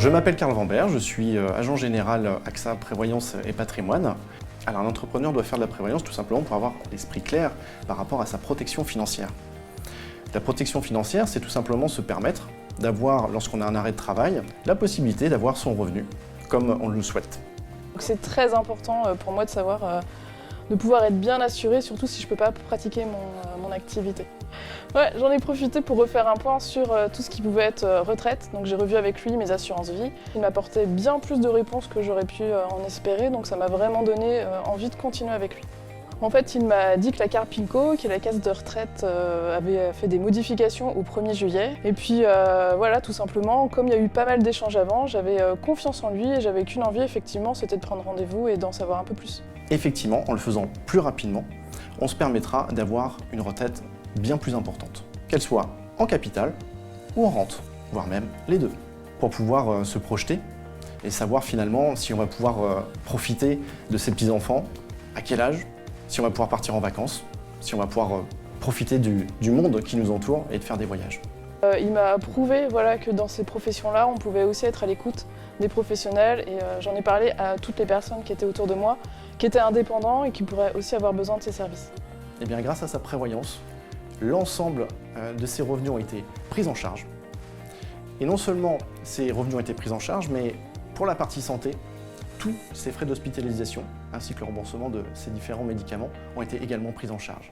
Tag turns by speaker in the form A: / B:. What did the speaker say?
A: Je m'appelle Karl Vambert, je suis agent général AXA Prévoyance et Patrimoine. Alors un entrepreneur doit faire de la prévoyance tout simplement pour avoir l'esprit clair par rapport à sa protection financière. La protection financière, c'est tout simplement se permettre d'avoir, lorsqu'on a un arrêt de travail, la possibilité d'avoir son revenu comme on le souhaite.
B: C'est très important pour moi de savoir de pouvoir être bien assuré, surtout si je ne peux pas pratiquer mon activité. Ouais, j'en ai profité pour refaire un point sur tout ce qui pouvait être retraite. Donc j'ai revu avec lui mes assurances vie. Il m'apportait bien plus de réponses que j'aurais pu en espérer, donc ça m'a vraiment donné envie de continuer avec lui. En fait, il m'a dit que la Carpinco, qui est la caisse de retraite, avait fait des modifications au 1er juillet. Et puis voilà, tout simplement, comme il y a eu pas mal d'échanges avant, j'avais confiance en lui et j'avais qu'une envie, effectivement, c'était de prendre rendez-vous et d'en savoir un peu plus.
A: Effectivement, en le faisant plus rapidement, on se permettra d'avoir une retraite bien plus importante, qu'elle soit en capital ou en rente, voire même les deux, pour pouvoir se projeter et savoir finalement si on va pouvoir profiter de ses petits-enfants, à quel âge, si on va pouvoir partir en vacances, si on va pouvoir profiter du monde qui nous entoure et de faire des voyages.
B: Il m'a prouvé que dans ces professions-là, on pouvait aussi être à l'écoute des professionnels et j'en ai parlé à toutes les personnes qui étaient autour de moi, qui étaient indépendants et qui pourraient aussi avoir besoin de ces services.
A: Et bien grâce à sa prévoyance, l'ensemble de ses revenus ont été pris en charge. Et non seulement ces revenus ont été pris en charge, mais pour la partie santé, tous ces frais d'hospitalisation ainsi que le remboursement de ces différents médicaments ont été également pris en charge.